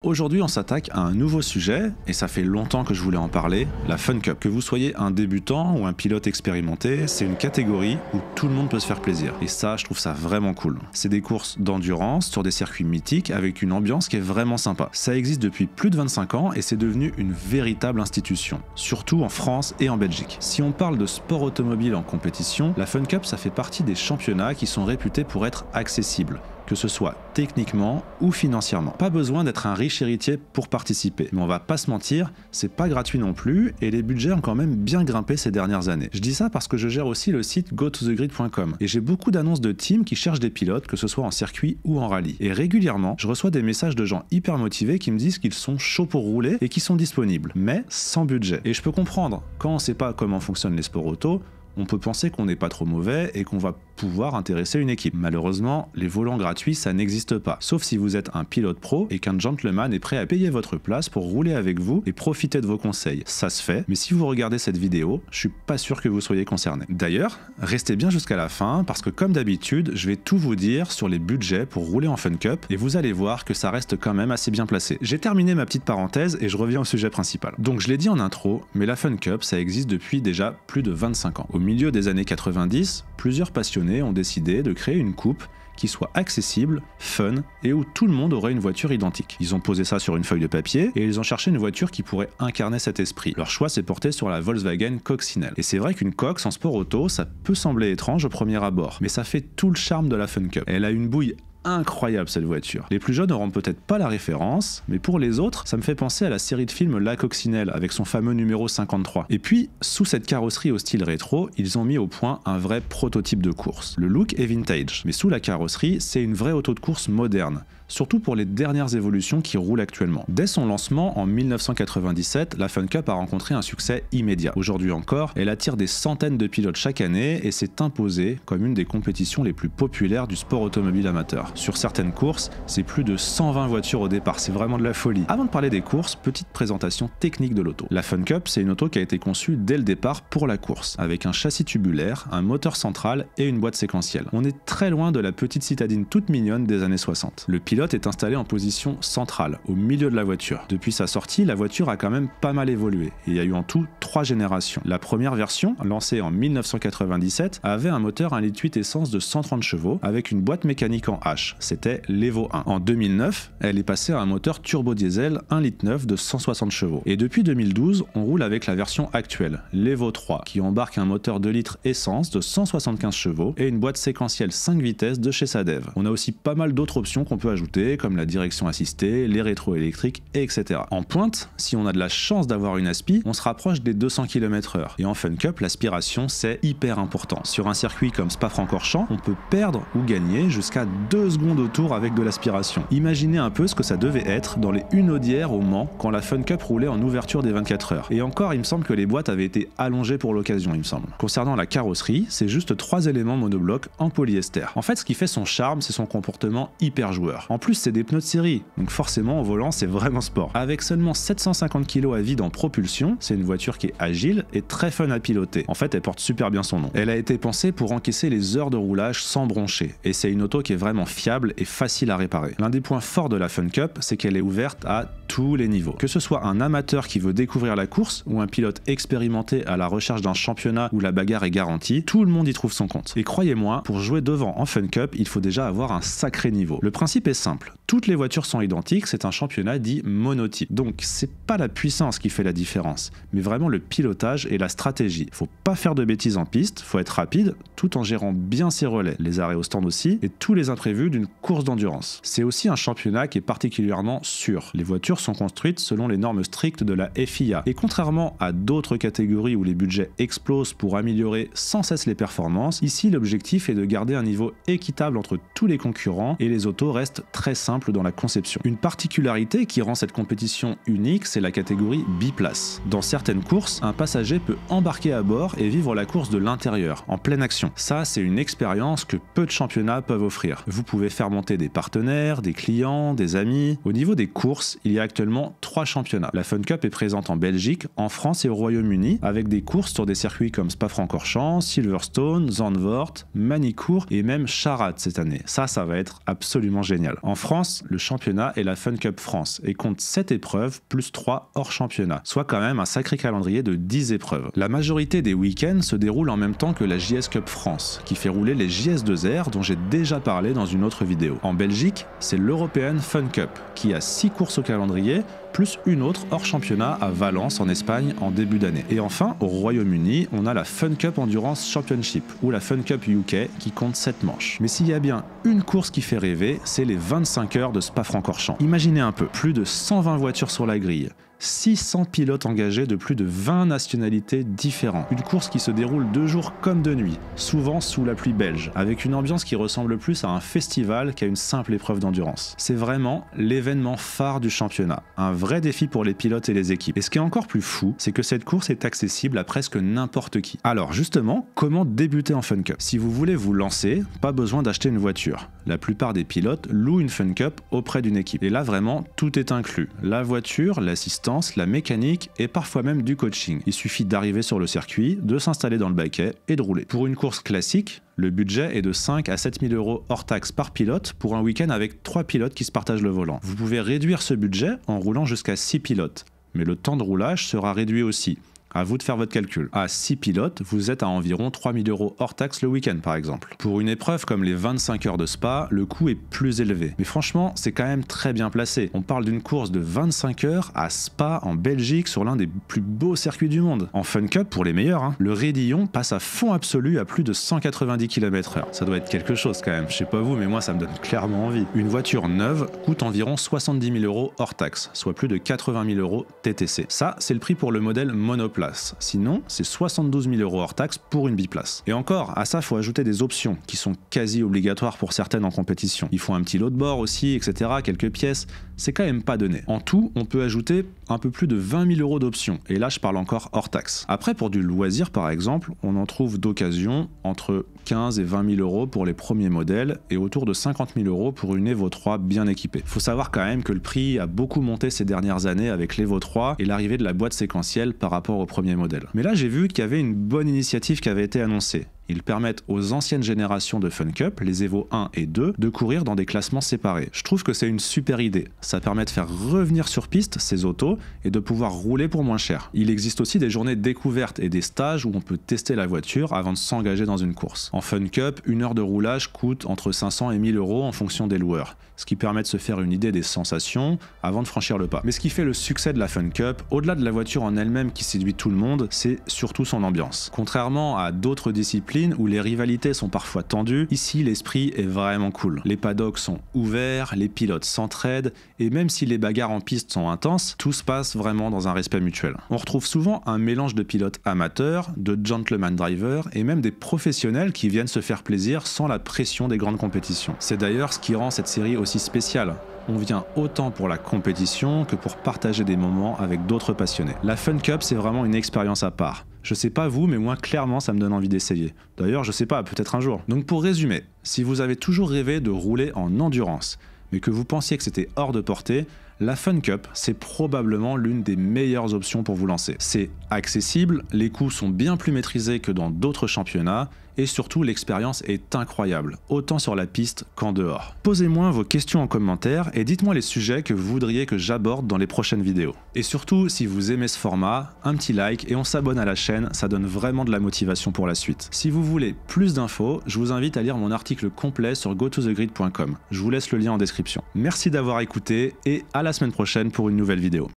Aujourd'hui, on s'attaque à un nouveau sujet, et ça fait longtemps que je voulais en parler, la Fun Cup. Que vous soyez un débutant ou un pilote expérimenté, c'est une catégorie où tout le monde peut se faire plaisir. Et ça, je trouve ça vraiment cool. C'est des courses d'endurance sur des circuits mythiques avec une ambiance qui est vraiment sympa. Ça existe depuis plus de 25 ans et c'est devenu une véritable institution, surtout en France et en Belgique. Si on parle de sport automobile en compétition, la Fun Cup, ça fait partie des championnats qui sont réputés pour être accessibles, que ce soit techniquement ou financièrement. Pas besoin d'être un riche héritier pour participer. Mais on va pas se mentir, c'est pas gratuit non plus et les budgets ont quand même bien grimpé ces dernières années. Je dis ça parce que je gère aussi le site gotothegrid.com et j'ai beaucoup d'annonces de teams qui cherchent des pilotes, que ce soit en circuit ou en rallye. Et régulièrement, je reçois des messages de gens hyper motivés qui me disent qu'ils sont chauds pour rouler et qui sont disponibles, mais sans budget. Et je peux comprendre, quand on sait pas comment fonctionnent les sports auto, on peut penser qu'on n'est pas trop mauvais et qu'on va pouvoir intéresser une équipe. Malheureusement, les volants gratuits, ça n'existe pas. Sauf si vous êtes un pilote pro et qu'un gentleman est prêt à payer votre place pour rouler avec vous et profiter de vos conseils. Ça se fait, mais si vous regardez cette vidéo, je suis pas sûr que vous soyez concerné. D'ailleurs, restez bien jusqu'à la fin parce que comme d'habitude, je vais tout vous dire sur les budgets pour rouler en Fun Cup et vous allez voir que ça reste quand même assez bien placé. J'ai terminé ma petite parenthèse et je reviens au sujet principal. Donc je l'ai dit en intro, mais la Fun Cup, ça existe depuis déjà plus de 25 ans. Au milieu des années 90, plusieurs passionnés ont décidé de créer une coupe qui soit accessible, fun et où tout le monde aurait une voiture identique. Ils ont posé ça sur une feuille de papier et ils ont cherché une voiture qui pourrait incarner cet esprit. Leur choix s'est porté sur la Volkswagen Coccinelle. Et c'est vrai qu'une Cox en sport auto, ça peut sembler étrange au premier abord, mais ça fait tout le charme de la Fun Cup. Elle a une bouille incroyable cette voiture. Les plus jeunes n'auront peut-être pas la référence, mais pour les autres, ça me fait penser à la série de films La Coccinelle avec son fameux numéro 53. Et puis, sous cette carrosserie au style rétro, ils ont mis au point un vrai prototype de course. Le look est vintage, mais sous la carrosserie, c'est une vraie auto de course moderne, surtout pour les dernières évolutions qui roulent actuellement. Dès son lancement en 1997, la Fun Cup a rencontré un succès immédiat. Aujourd'hui encore, elle attire des centaines de pilotes chaque année et s'est imposée comme une des compétitions les plus populaires du sport automobile amateur. Sur certaines courses, c'est plus de 120 voitures au départ, c'est vraiment de la folie. Avant de parler des courses, petite présentation technique de l'auto. La Fun Cup, c'est une auto qui a été conçue dès le départ pour la course, avec un châssis tubulaire, un moteur central et une boîte séquentielle. On est très loin de la petite citadine toute mignonne des années 60. Le pilote est installé en position centrale, au milieu de la voiture. Depuis sa sortie, la voiture a quand même pas mal évolué, et il y a eu en tout 3 générations. La première version, lancée en 1997, avait un moteur 1,8 litre essence de 130 chevaux, avec une boîte mécanique en H. C'était l'Evo 1. En 2009, elle est passée à un moteur turbo-diesel 1,9 litre de 160 chevaux. Et depuis 2012, on roule avec la version actuelle, l'Evo 3, qui embarque un moteur 2 litres essence de 175 chevaux et une boîte séquentielle 5 vitesses de chez Sadev. On a aussi pas mal d'autres options qu'on peut ajouter, comme la direction assistée, les rétro-électriques, etc. En pointe, si on a de la chance d'avoir une aspi, on se rapproche des 200 km/h. Et en Fun Cup, l'aspiration, c'est hyper important. Sur un circuit comme Spa-Francorchamps, on peut perdre ou gagner jusqu'à 2 secondes au tour avec de l'aspiration. Imaginez un peu ce que ça devait être dans les Hunaudières au Mans quand la Fun Cup roulait en ouverture des 24 heures. Et encore, il me semble que les boîtes avaient été allongées pour l'occasion, il me semble. Concernant la carrosserie, c'est juste 3 éléments monoblocs en polyester. En fait, ce qui fait son charme, c'est son comportement hyper joueur. En plus, c'est des pneus de série, donc forcément au volant, c'est vraiment sport. Avec seulement 750 kg à vide en propulsion, c'est une voiture qui est agile et très fun à piloter. En fait, elle porte super bien son nom. Elle a été pensée pour encaisser les heures de roulage sans broncher, et c'est une auto qui est vraiment fiable et facile à réparer. L'un des points forts de la Fun Cup, c'est qu'elle est ouverte à tous les niveaux. Que ce soit un amateur qui veut découvrir la course ou un pilote expérimenté à la recherche d'un championnat où la bagarre est garantie, tout le monde y trouve son compte. Et croyez-moi, pour jouer devant en Fun Cup, il faut déjà avoir un sacré niveau. Le principe est simple. Toutes les voitures sont identiques, c'est un championnat dit monotype. Donc c'est pas la puissance qui fait la différence, mais vraiment le pilotage et la stratégie. Faut pas faire de bêtises en piste, faut être rapide, tout en gérant bien ses relais, les arrêts au stand aussi, et tous les imprévus d'une course d'endurance. C'est aussi un championnat qui est particulièrement sûr. Les voitures sont construites selon les normes strictes de la FIA. Et contrairement à d'autres catégories où les budgets explosent pour améliorer sans cesse les performances, ici l'objectif est de garder un niveau équitable entre tous les concurrents et les autos restent très simples dans la conception. Une particularité qui rend cette compétition unique, c'est la catégorie biplace. Dans certaines courses, un passager peut embarquer à bord et vivre la course de l'intérieur, en pleine action. Ça, c'est une expérience que peu de championnats peuvent offrir. Vous pouvez pouvez faire monter des partenaires, des clients, des amis. Au niveau des courses, il y a actuellement 3 championnats. La Fun Cup est présente en Belgique, en France et au Royaume-Uni, avec des courses sur des circuits comme Spa-Francorchamps, Silverstone, Zandvoort, Manicourt et même Charade cette année. Ça va être absolument génial. En France, le championnat est la Fun Cup France et compte 7 épreuves plus 3 hors championnat, soit quand même un sacré calendrier de 10 épreuves. La majorité des week-ends se déroulent en même temps que la JS Cup France, qui fait rouler les JS2R dont j'ai déjà parlé dans une autre vidéo. En Belgique, c'est l'European Fun Cup, qui a 6 courses au calendrier, plus une autre hors championnat à Valence en Espagne en début d'année. Et enfin, au Royaume-Uni, on a la Fun Cup Endurance Championship, ou la Fun Cup UK, qui compte 7 manches. Mais s'il y a bien une course qui fait rêver, c'est les 25 heures de Spa-Francorchamps. Imaginez un peu, plus de 120 voitures sur la grille, 600 pilotes engagés de plus de 20 nationalités différentes. Une course qui se déroule de jour comme de nuit, souvent sous la pluie belge, avec une ambiance qui ressemble plus à un festival qu'à une simple épreuve d'endurance. C'est vraiment l'événement phare du championnat, un vrai défi pour les pilotes et les équipes. Et ce qui est encore plus fou, c'est que cette course est accessible à presque n'importe qui. Alors justement, comment débuter en Fun Cup? Si vous voulez vous lancer, pas besoin d'acheter une voiture. La plupart des pilotes louent une Fun Cup auprès d'une équipe. Et là vraiment, tout est inclus. La voiture, l'assistance, la mécanique et parfois même du coaching. Il suffit d'arriver sur le circuit, de s'installer dans le baquet et de rouler. Pour une course classique, le budget est de 5 à 7 000 € hors taxe par pilote pour un week-end avec 3 pilotes qui se partagent le volant. Vous pouvez réduire ce budget en roulant jusqu'à 6 pilotes, mais le temps de roulage sera réduit aussi. À vous de faire votre calcul. À 6 pilotes, vous êtes à environ 3 000 € hors taxe le week-end par exemple. Pour une épreuve comme les 25 heures de Spa, le coût est plus élevé. Mais franchement, c'est quand même très bien placé. On parle d'une course de 25 heures à Spa en Belgique sur l'un des plus beaux circuits du monde. En Fun Cup, pour les meilleurs, le raidillon passe à fond absolu à plus de 190 km/h. Ça doit être quelque chose quand même. Je sais pas vous, mais moi ça me donne clairement envie. Une voiture neuve coûte environ 70 000 € hors taxe, soit plus de 80 000 € TTC. Ça, c'est le prix pour le modèle monoplace. Sinon, c'est 72 000 € hors taxe pour une biplace. Et encore, à ça, faut ajouter des options qui sont quasi obligatoires pour certaines en compétition. Il faut un petit lot de bord aussi, etc., quelques pièces. C'est quand même pas donné. En tout, on peut ajouter un peu plus de 20 000 € d'options. Et là, je parle encore hors taxe. Après, pour du loisir, par exemple, on en trouve d'occasion entre 15 et 20 000 € pour les premiers modèles et autour de 50 000 € pour une Evo 3 bien équipée. Faut savoir quand même que le prix a beaucoup monté ces dernières années avec l'Evo 3 et l'arrivée de la boîte séquentielle par rapport au premier modèle. Mais là, j'ai vu qu'il y avait une bonne initiative qui avait été annoncée. Ils permettent aux anciennes générations de Fun Cup, les Evo 1 et 2, de courir dans des classements séparés. Je trouve que c'est une super idée. Ça permet de faire revenir sur piste ces autos et de pouvoir rouler pour moins cher. Il existe aussi des journées découvertes et des stages où on peut tester la voiture avant de s'engager dans une course. En Fun Cup, une heure de roulage coûte entre 500 et 1000 € en fonction des loueurs, ce qui permet de se faire une idée des sensations avant de franchir le pas. Mais ce qui fait le succès de la Fun Cup, au-delà de la voiture en elle-même qui séduit tout le monde, c'est surtout son ambiance. Contrairement à d'autres disciplines où les rivalités sont parfois tendues, ici l'esprit est vraiment cool. Les paddocks sont ouverts, les pilotes s'entraident, et même si les bagarres en piste sont intenses, tout se passe vraiment dans un respect mutuel. On retrouve souvent un mélange de pilotes amateurs, de gentleman drivers, et même des professionnels qui viennent se faire plaisir sans la pression des grandes compétitions. C'est d'ailleurs ce qui rend cette série aussi spéciale. On vient autant pour la compétition que pour partager des moments avec d'autres passionnés. La Fun Cup, c'est vraiment une expérience à part. Je sais pas vous, mais moi clairement ça me donne envie d'essayer. D'ailleurs, je sais pas, peut-être un jour. Donc pour résumer, si vous avez toujours rêvé de rouler en endurance, mais que vous pensiez que c'était hors de portée, la Fun Cup, c'est probablement l'une des meilleures options pour vous lancer. C'est accessible, les coûts sont bien plus maîtrisés que dans d'autres championnats, et surtout l'expérience est incroyable, autant sur la piste qu'en dehors. Posez-moi vos questions en commentaire et dites-moi les sujets que vous voudriez que j'aborde dans les prochaines vidéos. Et surtout, si vous aimez ce format, un petit like et on s'abonne à la chaîne, ça donne vraiment de la motivation pour la suite. Si vous voulez plus d'infos, je vous invite à lire mon article complet sur gotothegrid.com. Je vous laisse le lien en description. Merci d'avoir écouté et à la semaine prochaine pour une nouvelle vidéo.